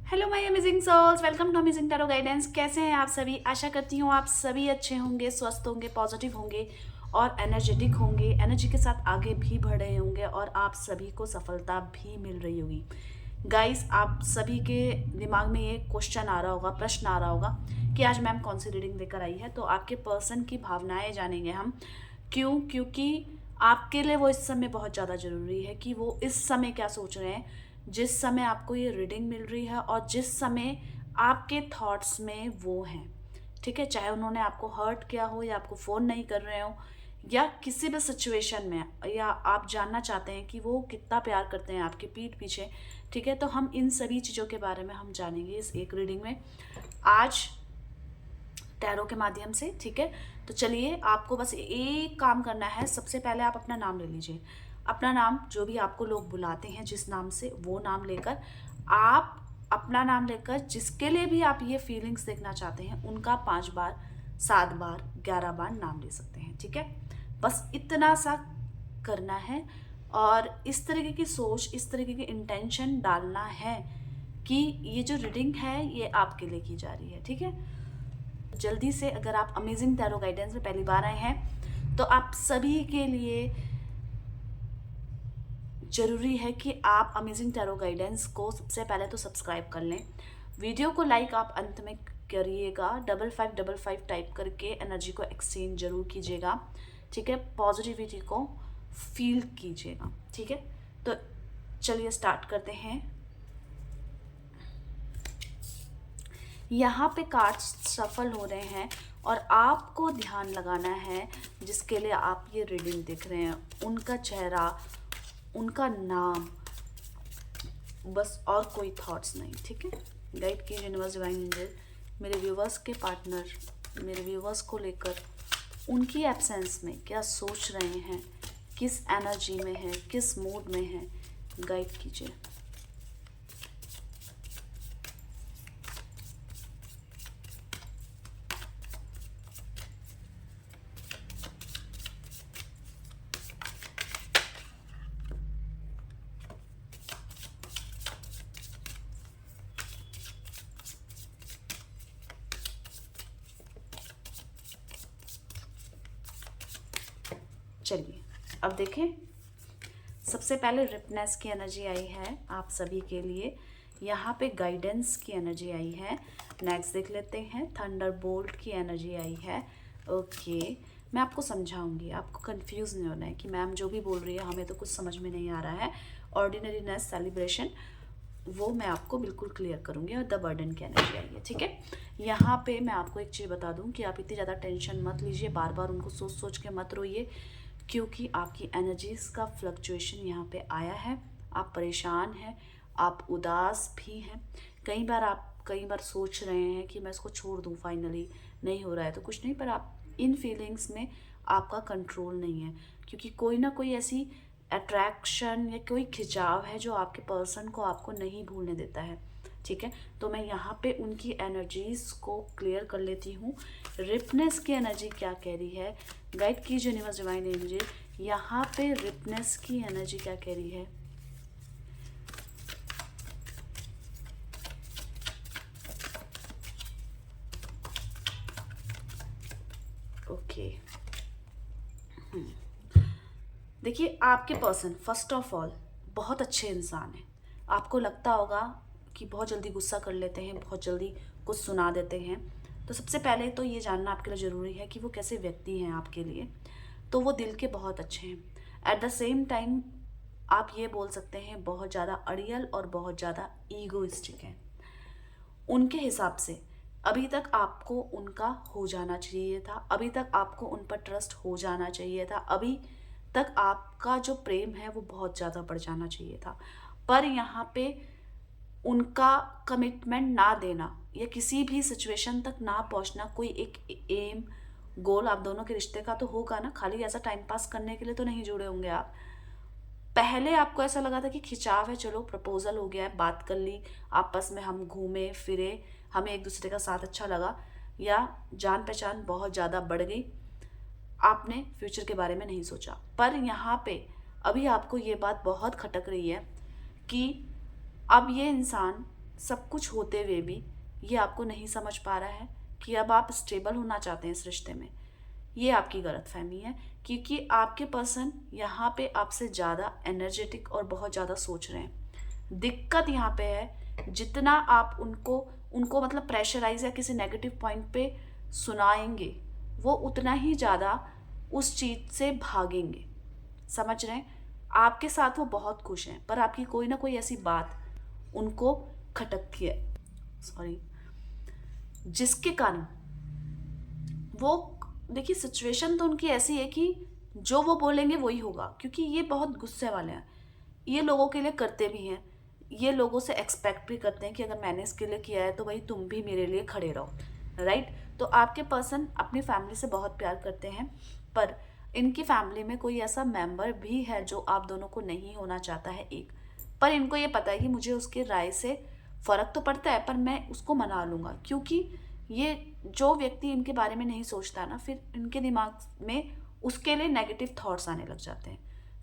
Hello my amazing souls, welcome to amazing tarot guidance. कैसे हैं आप सभी? आशा करती हूँ आप सभी अच्छे होंगे, स्वस्थ होंगे, पॉजिटिव होंगे और एनर्जेटिक होंगे। एनर्जी के साथ आगे भी बढ़ रहे होंगे और आप सभी को सफलता भी मिल रही होगी। गाइस, आप सभी के दिमाग में ये क्वेश्चन आ रहा होगा, प्रश्न आ रहा होगा कि आज मैम कौन सी रीडिंग लेकर आई है। तो आपके पर्सन की भावनाएं जानेंगे हम। क्यों? क्योंकि आपके लिए वो इस समय बहुत ज़्यादा ज़रूरी है कि वो इस समय क्या सोच रहे हैं, जिस समय आपको ये रीडिंग मिल रही है और जिस समय आपके थॉट्स में वो हैं। ठीक है, चाहे उन्होंने आपको हर्ट किया हो या आपको फ़ोन नहीं कर रहे हो या किसी भी सिचुएशन में, या आप जानना चाहते हैं कि वो कितना प्यार करते हैं आपके पीठ पीछे। ठीक है, तो हम इन सभी चीज़ों के बारे में हम जानेंगे इस एक रीडिंग में आज टैरो के माध्यम से। ठीक है, तो चलिए, आपको बस एक काम करना है। सबसे पहले आप अपना नाम ले लीजिए। अपना नाम, जो भी आपको लोग बुलाते हैं जिस नाम से, वो नाम लेकर आप अपना नाम लेकर जिसके लिए भी आप ये फीलिंग्स देखना चाहते हैं उनका 5 बार, 7 बार, 11 बार नाम ले सकते हैं। ठीक है, बस इतना सा करना है और इस तरीके की सोच, इस तरीके की इंटेंशन डालना है कि ये जो रीडिंग है ये आपके लिए की जा रही है। ठीक है, जल्दी से, अगर आप अमेजिंग टैरो गाइडेंस में पहली बार आए हैं तो आप सभी के लिए ज़रूरी है कि आप अमेजिंग टैरो गाइडेंस को सबसे पहले तो सब्सक्राइब कर लें। वीडियो को लाइक आप अंत में करिएगा। 5555 टाइप करके एनर्जी को एक्सचेंज जरूर कीजिएगा। ठीक है, पॉजिटिविटी को फील कीजिएगा। ठीक है, तो चलिए स्टार्ट करते हैं। यहाँ पे कार्ड्स सफल हो रहे हैं और आपको ध्यान लगाना है जिसके लिए आप ये रीडिंग देख रहे हैं, उनका चेहरा, उनका नाम, बस और कोई थॉट्स नहीं। ठीक है, गाइड कीजिए यूनिवर्स, डिवाइन एंजल, मेरे व्यूवर्स के पार्टनर, मेरे व्यूवर्स को लेकर उनकी एब्सेंस में क्या सोच रहे हैं, किस एनर्जी में है, किस मूड में है, गाइड कीजिए। चलिए अब देखें, सबसे पहले रिपनेस की एनर्जी आई है आप सभी के लिए। यहाँ पे गाइडेंस की एनर्जी आई है। नेक्स्ट देख लेते हैं, थंडरबोल्ट की एनर्जी आई है। ओके, मैं आपको समझाऊंगी, आपको कंफ्यूज नहीं होना है कि मैम जो भी बोल रही है हमें तो कुछ समझ में नहीं आ रहा है। ऑर्डिनरीनेस सेलिब्रेशन, वो मैं आपको बिल्कुल क्लियर करूंगी। और द बर्डन की एनर्जी आई है। ठीक है, यहाँ पे मैं आपको एक चीज़ बता दूं कि आप इतनी ज़्यादा टेंशन मत लीजिए, बार बार उनको सोच सोच के मत रोइए, क्योंकि आपकी एनर्जीज का फ्लक्चुएशन यहाँ पे आया है। आप परेशान हैं, आप उदास भी हैं। कई बार सोच रहे हैं कि मैं इसको छोड़ दूँ, फाइनली नहीं हो रहा है तो कुछ नहीं, पर आप इन फीलिंग्स में आपका कंट्रोल नहीं है, क्योंकि कोई ना कोई ऐसी अट्रैक्शन या कोई खिंचाव है जो आपके पर्सन को आपको नहीं भूलने देता है। ठीक है, तो मैं यहाँ पे उनकी एनर्जीज को क्लियर कर लेती हूँ। रिपनेस की एनर्जी क्या कह रही है, गाइड कीजिए यूनिवर्स, डिवाइन एनर्जी। यहाँ पे रिपनेस की एनर्जी क्या कह रही है? ओके, देखिए, आपके पर्सन फर्स्ट ऑफ ऑल बहुत अच्छे इंसान हैं। आपको लगता होगा कि बहुत जल्दी गुस्सा कर लेते हैं, बहुत जल्दी कुछ सुना देते हैं। तो सबसे पहले तो ये जानना आपके लिए ज़रूरी है कि वो कैसे व्यक्ति हैं आपके लिए। तो वो दिल के बहुत अच्छे हैं। एट द सेम टाइम आप ये बोल सकते हैं बहुत ज़्यादा अड़ियल और बहुत ज़्यादा ईगोइस्टिक हैं। उनके हिसाब से अभी तक आपको उनका हो जाना चाहिए था, अभी तक आपको उन पर ट्रस्ट हो जाना चाहिए था, अभी तक आपका जो प्रेम है वो बहुत ज़्यादा बढ़ जाना चाहिए था। पर यहाँ पे उनका कमिटमेंट ना देना या किसी भी सिचुएशन तक ना पहुँचना, कोई एक एम, गोल आप दोनों के रिश्ते का तो होगा ना, खाली ऐसा टाइम पास करने के लिए तो नहीं जुड़े होंगे आप। पहले आपको ऐसा लगा था कि खिंचाव है, चलो प्रपोजल हो गया है, बात कर ली, आपस में हम घूमे फिरे, हमें एक दूसरे का साथ अच्छा लगा, या जान पहचान बहुत ज़्यादा बढ़ गई, आपने फ्यूचर के बारे में नहीं सोचा। पर यहाँ पे अभी आपको ये बात बहुत खटक रही है कि अब ये इंसान सब कुछ होते हुए भी ये आपको नहीं समझ पा रहा है कि अब आप स्टेबल होना चाहते हैं इस रिश्ते में, ये आपकी गलतफहमी है। क्योंकि आपके पर्सन यहाँ पे आपसे ज़्यादा एनर्जेटिक और बहुत ज़्यादा सोच रहे हैं। दिक्कत यहाँ पे है, जितना आप उनको उनको मतलब प्रेशराइज या किसी नेगेटिव पॉइंट पे सुनाएंगे, वो उतना ही ज़्यादा उस चीज़ से भागेंगे। समझ रहे हैं? आपके साथ वो बहुत खुश हैं, पर आपकी कोई ना कोई ऐसी बात उनको खटकती है, सॉरी, जिसके कारण वो, देखिए सिचुएशन तो उनकी ऐसी है कि जो वो बोलेंगे वही होगा, क्योंकि ये बहुत गुस्से वाले हैं। ये लोगों के लिए करते भी हैं, ये लोगों से एक्सपेक्ट भी करते हैं कि अगर मैंने इसके लिए किया है तो भाई तुम भी मेरे लिए खड़े रहो, राइट। तो आपके पर्सन अपनी फैमिली से बहुत प्यार करते हैं, पर इनकी फैमिली में कोई ऐसा मेंबर भी है जो आप दोनों को नहीं होना चाहता है एक। पर इनको ये पता है कि मुझे उसके राय से फ़र्क तो पड़ता है, पर मैं उसको मना लूँगा, क्योंकि ये जो व्यक्ति इनके बारे में नहीं सोचता ना, फिर इनके दिमाग में उसके लिए नेगेटिव थॉट्स आने लग जाते हैं।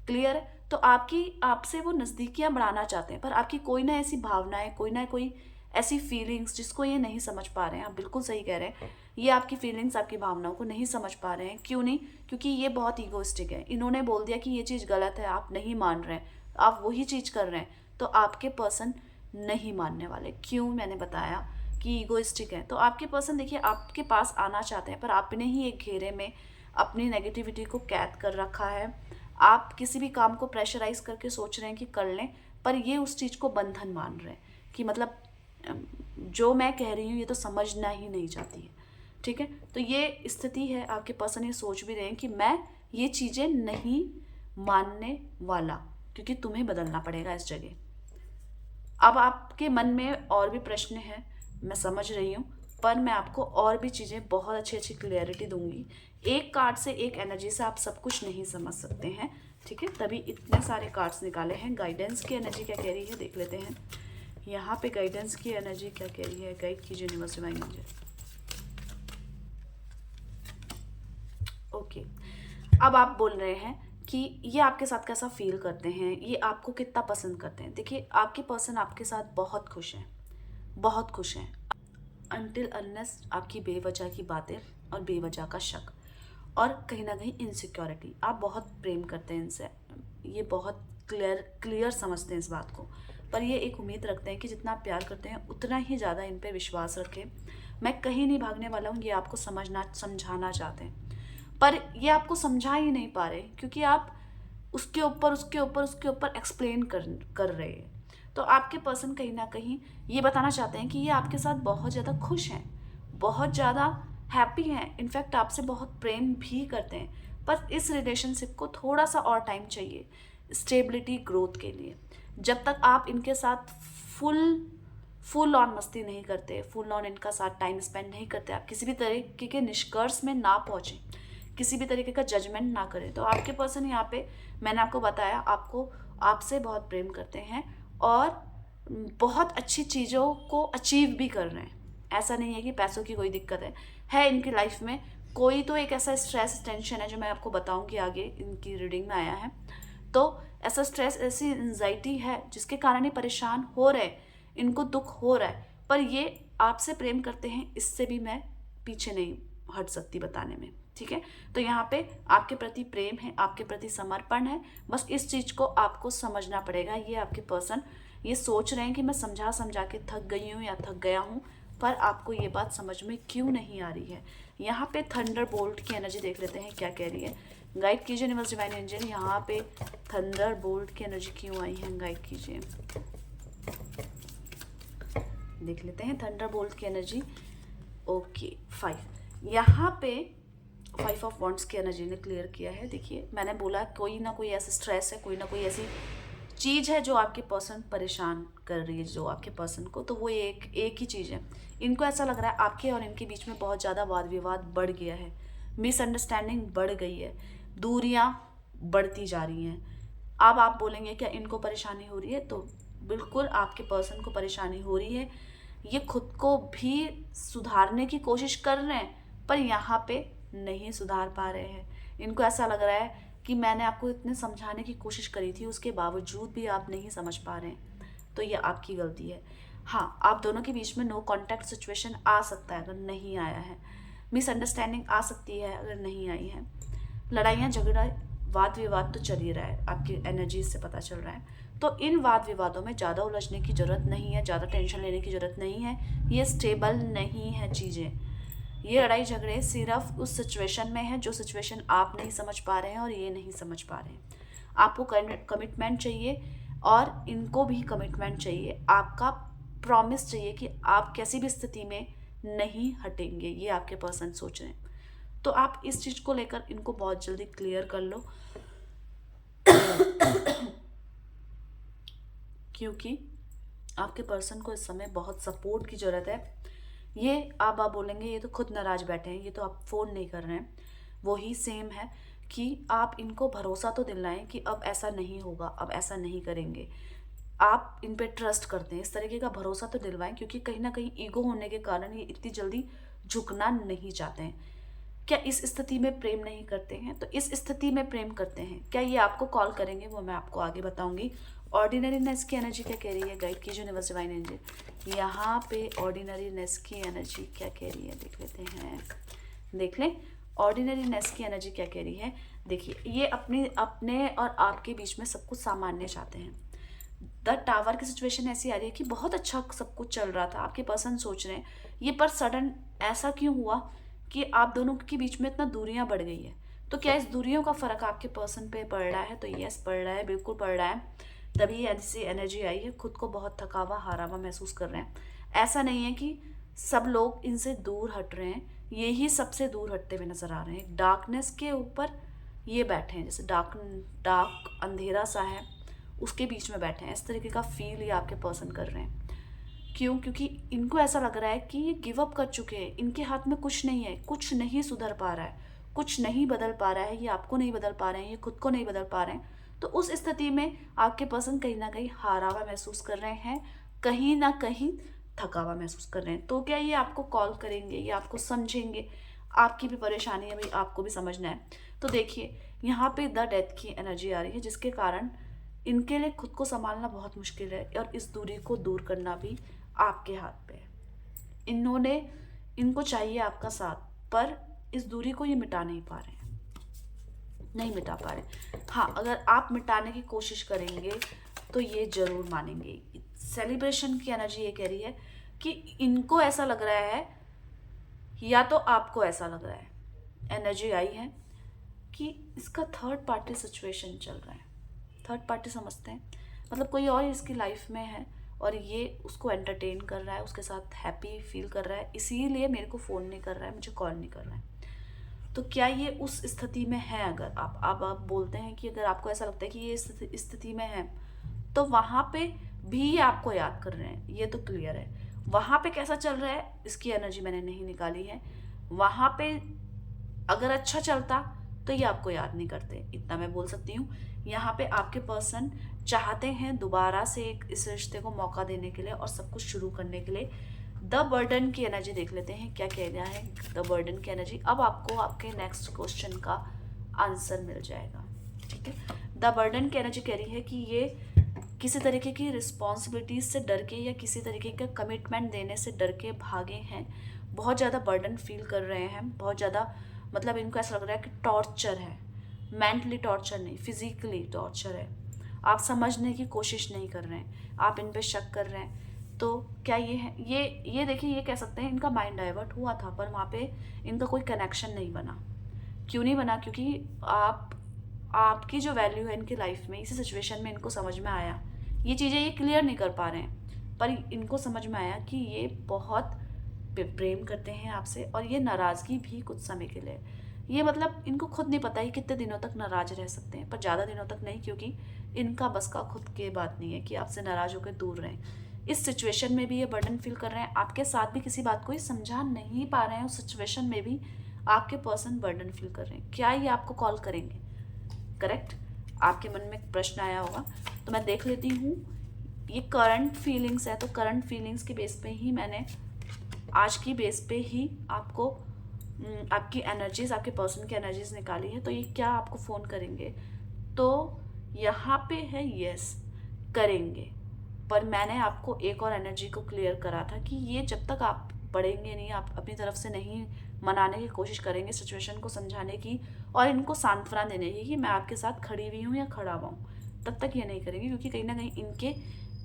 क्लियर है? तो आपसे वो नज़दीकियाँ बढ़ाना चाहते हैं, पर आपकी कोई ना ऐसी भावनाएं, कोई ना कोई ऐसी फीलिंग्स जिसको ये नहीं समझ पा रहे हैं। आप बिल्कुल सही कह रहे हैं, ये आपकी फीलिंग्स, आपकी भावनाओं को नहीं समझ पा रहे हैं। क्यों नहीं? क्योंकि ये बहुत ईगोइस्टिक है। इन्होंने बोल दिया कि ये चीज़ गलत है, आप नहीं मान रहे हैं, आप वही चीज़ कर रहे हैं, तो आपके पर्सन नहीं मानने वाले। क्यों? मैंने बताया कि ईगोइस्टिक है। तो आपके पर्सन देखिए आपके पास आना चाहते हैं, पर आपने ही एक घेरे में अपनी नेगेटिविटी को कैद कर रखा है। आप किसी भी काम को प्रेशराइज करके सोच रहे हैं कि कर लें, पर ये उस चीज़ को बंधन मान रहे हैं कि मतलब जो मैं कह रही हूँ ये तो समझना ही नहीं चाहती है। ठीक है? तो ये स्थिति है, आपके पर्सन ये सोच भी रहे हैं कि मैं ये चीज़ें नहीं मानने वाला, क्योंकि तुम्हें बदलना पड़ेगा इस जगह। अब आपके मन में और भी प्रश्न हैं, मैं समझ रही हूँ, पर मैं आपको और भी चीज़ें बहुत अच्छी अच्छी क्लियरिटी दूंगी। एक कार्ड से, एक एनर्जी से आप सब कुछ नहीं समझ सकते हैं, ठीक है? तभी इतने सारे कार्ड्स निकाले हैं। गाइडेंस की एनर्जी क्या कह रही है देख लेते हैं। यहाँ पे गाइडेंस की एनर्जी क्या कह रही है, गाइड कीजिए यूनिवर्स डिवाइन एंजल। ओके, अब आप बोल रहे हैं कि ये आपके साथ कैसा फील करते हैं, ये आपको कितना पसंद करते हैं। देखिए आपके पर्सन आपके साथ बहुत खुश हैं, बहुत खुश हैं, अनटिल अनलेस आपकी बेवजह की बातें और बेवजह का शक और कहीं ना कहीं इनसिक्योरिटी। आप बहुत प्रेम करते हैं इनसे, ये बहुत क्लियर समझते हैं इस बात को, पर ये एक उम्मीद रखते हैं कि जितना आप प्यार करते हैं उतना ही ज़्यादा इन पे विश्वास रखें। मैं कहीं नहीं भागने वाला हूँ, ये आपको समझाना चाहते हैं, पर ये आपको समझा ही नहीं पा रहे, क्योंकि आप उसके ऊपर उसके ऊपर उसके ऊपर एक्सप्लेन कर रहे हैं। तो आपके पर्सन कहीं ना कहीं ये बताना चाहते हैं कि ये आपके साथ बहुत ज़्यादा खुश हैं, बहुत ज़्यादा हैप्पी हैं, इनफैक्ट आपसे बहुत प्रेम भी करते हैं, पर इस रिलेशनशिप को थोड़ा सा और टाइम चाहिए स्टेबिलिटी ग्रोथ के लिए। जब तक आप इनके साथ फुल ऑन मस्ती नहीं करते, फुल ऑन इनका साथ टाइम स्पेंड नहीं करते, आप किसी भी तरीके के निष्कर्ष में ना पहुँचें, किसी भी तरीके का जजमेंट ना करें, तो आपके पर्सन यहाँ पे, मैंने आपको बताया, आपसे बहुत प्रेम करते हैं और बहुत अच्छी चीज़ों को अचीव भी कर रहे हैं। ऐसा नहीं है कि पैसों की कोई दिक्कत है इनकी लाइफ में। कोई तो एक ऐसा स्ट्रेस टेंशन है जो मैं आपको बताऊंगी आगे, इनकी रीडिंग में आया है। तो ऐसा स्ट्रेस, ऐसी एंजाइटी है जिसके कारण ये परेशान हो रहे, इनको दुख हो रहा है, पर ये आपसे प्रेम करते हैं, इससे भी मैं पीछे नहीं हट सकती बताने में। ठीक है? तो यहाँ पे आपके प्रति प्रेम है, आपके प्रति समर्पण है, बस इस चीज़ को आपको समझना पड़ेगा। ये आपके पर्सन ये सोच रहे हैं कि मैं समझा के थक गई हूँ या थक गया हूँ, पर आपको ये बात समझ में क्यों नहीं आ रही है। यहाँ पे थंडर बोल्ट की एनर्जी देख लेते हैं क्या कह रही है। गाइड कीजिए यूनिवर्स डिवाइन एंजल, यहाँ पे थंडर बोल्ट की एनर्जी क्यों आई है, गाइड कीजिए। देख लेते हैं थंडर बोल्ट की एनर्जी। ओके, 5 यहाँ पे 5 ऑफ वॉन्ड्स की एनर्जी ने क्लियर किया है। देखिए मैंने बोला कोई ना कोई ऐसा स्ट्रेस है, कोई ना कोई ऐसी चीज़ है जो आपके पर्सन परेशान कर रही है, जो आपके पर्सन को, तो वो एक ही चीज़ है। इनको ऐसा लग रहा है आपके और इनके बीच में बहुत ज़्यादा वाद विवाद बढ़ गया है, मिसअंडरस्टैंडिंग बढ़ गई है, दूरियां बढ़ती जा रही हैं। अब आप बोलेंगे क्या इनको परेशानी हो रही है, तो बिल्कुल आपके पर्सन को परेशानी हो रही है। ये खुद को भी सुधारने की कोशिश कर रहे हैं, पर यहाँ पे नहीं सुधार पा रहे हैं। इनको ऐसा लग रहा है कि मैंने आपको इतने समझाने की कोशिश करी थी, उसके बावजूद भी आप नहीं समझ पा रहे हैं, तो ये आपकी गलती है। हाँ, आप दोनों के बीच में नो कॉन्टैक्ट सिचुएशन आ सकता है अगर नहीं आया है, मिसअंडरस्टैंडिंग आ सकती है अगर नहीं आई है, लड़ाइयाँ झगड़ा वाद विवाद तो चल ही रहा है, आपकी एनर्जी से पता चल रहा है। तो इन वाद विवादों में ज़्यादा उलझने की ज़रूरत नहीं है, ज़्यादा टेंशन लेने की ज़रूरत नहीं है, ये स्टेबल नहीं है चीज़ें। ये लड़ाई झगड़े सिर्फ उस सिचुएशन में है जो सिचुएशन आप नहीं समझ पा रहे हैं और ये नहीं समझ पा रहे हैं। आपको कमिटमेंट चाहिए और इनको भी कमिटमेंट चाहिए, आपका प्रॉमिस चाहिए कि आप कैसी भी स्थिति में नहीं हटेंगे, ये आपके पर्सन सोच रहे हैं। तो आप इस चीज़ को लेकर इनको बहुत जल्दी क्लियर कर लो, क्योंकि आपके पर्सन को इस समय बहुत सपोर्ट की ज़रूरत है। ये आप बोलेंगे ये तो खुद नाराज़ बैठे हैं, ये तो आप फ़ोन नहीं कर रहे हैं, वही सेम है कि आप इनको भरोसा तो दिलाएं कि अब ऐसा नहीं होगा, अब ऐसा नहीं करेंगे। आप इन पे ट्रस्ट करते हैं, इस तरीके का भरोसा तो दिलवाएं, क्योंकि कहीं ना कहीं ईगो होने के कारण ये इतनी जल्दी झुकना नहीं चाहते हैं। क्या इस स्थिति में प्रेम नहीं करते हैं? तो इस स्थिति में प्रेम करते हैं। क्या ये आपको कॉल करेंगे? वो मैं आपको आगे बताऊंगी। ऑर्डिनरीनेस की एनर्जी क्या कह रही है? गाइड कीजिए यूनिवर्स डिवाइन एनर्जी। यहाँ पे ऑर्डिनरीनेस की एनर्जी क्या कह रही है देख लेते हैं। देख लें ऑर्डिनरीनेस की एनर्जी क्या कह रही है। देखिए ये अपने और आपके बीच में सब कुछ सामान्य चाहते हैं। द टावर की सिचुएशन ऐसी आ रही है कि बहुत अच्छा सब कुछ चल रहा था, आपके पर्सन सोच रहे हैं ये, पर सडन ऐसा क्यों हुआ कि आप दोनों के बीच में इतना दूरियां बढ़ गई है। तो क्या इस दूरियों का फर्क आपके पर्सन पे पड़ रहा है? तो यस पड़ रहा है, बिल्कुल पड़ रहा है। तभी ऐसी एनर्जी आई है, खुद को बहुत थका हुआ हारा हुआ महसूस कर रहे हैं। ऐसा नहीं है कि सब लोग इनसे दूर हट रहे हैं, ये ही सबसे दूर हटते हुए नजर आ रहे हैं। डार्कनेस के ऊपर ये बैठे हैं, जैसे डार्क डार्क अंधेरा सा है उसके बीच में बैठे हैं, इस तरीके का फील ये आपके पर्सन कर रहे हैं। क्यों? क्योंकि इनको ऐसा लग रहा है कि ये गिव अप कर चुके हैं, इनके हाथ में कुछ नहीं है, कुछ नहीं सुधर पा रहा है, कुछ नहीं बदल पा रहा है, ये आपको नहीं बदल पा रहे हैं, ये खुद को नहीं बदल पा रहे हैं। तो उस स्थिति में आपके पर्सन कहीं ना कहीं हारा हुआ महसूस कर रहे हैं, कहीं ना कहीं थका हुआ महसूस कर रहे हैं। तो क्या ये आपको कॉल करेंगे, ये आपको समझेंगे? आपकी भी परेशानी है भाई, आपको भी समझना है। तो देखिए यहाँ पे द डेथ की एनर्जी आ रही है, जिसके कारण इनके लिए खुद को संभालना बहुत मुश्किल है और इस दूरी को दूर करना भी आपके हाथ पे है। इनको चाहिए आपका साथ, पर इस दूरी को ये मिटा नहीं पा रहे हैं, नहीं मिटा पा रहे। हाँ, अगर आप मिटाने की कोशिश करेंगे तो ये जरूर मानेंगे। सेलिब्रेशन की एनर्जी ये कह रही है कि इनको ऐसा लग रहा है या तो आपको ऐसा लग रहा है, एनर्जी आई है कि इसका थर्ड पार्टी सिचुएशन चल रहा है। थर्ड पार्टी समझते हैं मतलब कोई और इसकी लाइफ में है और ये उसको एंटरटेन कर रहा है, उसके साथ हैप्पी फील कर रहा है, इसीलिए मेरे को फ़ोन नहीं कर रहा है, मुझे कॉल नहीं कर रहा है। तो क्या ये उस स्थिति में है? अगर आप बोलते हैं कि अगर आपको ऐसा लगता है कि ये स्थिति में है, तो वहाँ पे भी ये आपको याद कर रहे हैं, ये तो क्लियर है। वहाँ पे कैसा चल रहा है इसकी एनर्जी मैंने नहीं निकाली है। वहाँ पे अगर अच्छा चलता तो ये आपको याद नहीं करते, इतना मैं बोल सकती हूँ। यहाँ पे आपके पर्सन चाहते हैं दोबारा से इस रिश्ते को मौका देने के लिए और सब कुछ शुरू करने के लिए। द बर्डन की एनर्जी देख लेते हैं क्या कहना है द बर्डन की एनर्जी। अब आपको आपके नेक्स्ट क्वेश्चन का आंसर मिल जाएगा, ठीक है। द बर्डन की एनर्जी कह रही है कि ये किसी तरीके की रिस्पॉन्सिबिलिटीज से डर के या किसी तरीके का कमिटमेंट देने से डर के भागे हैं, बहुत ज़्यादा बर्डन फील कर रहे हैं, बहुत ज़्यादा मतलब इनको ऐसा लग रहा है कि टॉर्चर है, मेंटली टॉर्चर नहीं, फिजिकली टॉर्चर है। आप समझने की कोशिश नहीं कर रहे हैं, आप इन पे शक कर रहे हैं। तो क्या ये है, ये देखिए, ये कह सकते हैं इनका माइंड डाइवर्ट हुआ था, पर वहाँ पे इनका कोई कनेक्शन नहीं बना। क्यों नहीं बना? क्योंकि आपकी जो वैल्यू है इनकी लाइफ में इसी सिचुएशन में इनको समझ में आया। ये चीज़ें ये क्लियर नहीं कर पा रहे हैं, पर इनको समझ में आया कि ये बहुत प्रेम करते हैं आपसे और ये नाराज़गी भी कुछ समय के लिए, ये मतलब इनको खुद नहीं पता ही कितने दिनों तक नाराज़ रह सकते हैं, पर ज़्यादा दिनों तक नहीं, क्योंकि इनका बस का खुद के बात नहीं है कि आपसे नाराज़ होकर दूर रहें। इस सिचुएशन में भी ये बर्डन फील कर रहे हैं, आपके साथ भी किसी बात को ये समझा नहीं पा रहे हैं, उस सिचुएशन में भी आपके पर्सन बर्डन फील कर रहे हैं। क्या ये आपको कॉल करेंगे? करेक्ट, आपके मन में एक प्रश्न आया होगा, तो मैं देख लेती हूँ। ये करंट फीलिंग्स है, तो करंट फीलिंग्स के बेस पे ही मैंने आज की बेस पे ही आपको आपकी एनर्जीज, आपके पर्सन की एनर्जीज निकाली है। तो ये क्या आपको फ़ोन करेंगे? तो यहाँ पे है यस करेंगे, पर मैंने आपको एक और एनर्जी को क्लियर करा था कि ये जब तक आप बढ़ेंगे नहीं, आप अपनी तरफ से नहीं मनाने की कोशिश करेंगे, सिचुएशन को समझाने की और इनको सांत्वना देने की कि मैं आपके साथ खड़ी हुई हूँ या खड़ा हुआ हूँ, तब तक ये नहीं करेंगे, क्योंकि कहीं ना कहीं इनके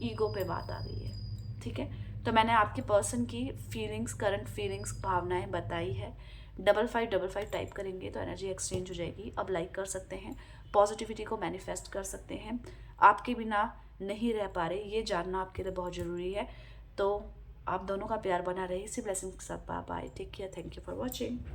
ईगो पे बात आ गई है। ठीक है, तो मैंने आपके पर्सन की फीलिंग्स, करंट फीलिंग्स, भावनाएं बताई है। 5555 टाइप करेंगे तो एनर्जी एक्सचेंज हो जाएगी। अब लाइक कर सकते हैं, पॉजिटिविटी को मैनिफेस्ट कर सकते हैं। आपके बिना नहीं रह पा रहे, ये जानना आपके लिए बहुत ज़रूरी है। तो आप दोनों का प्यार बना रहे, इसी ब्लेसिंग के साथ। Bye bye, take care, thank you for watching.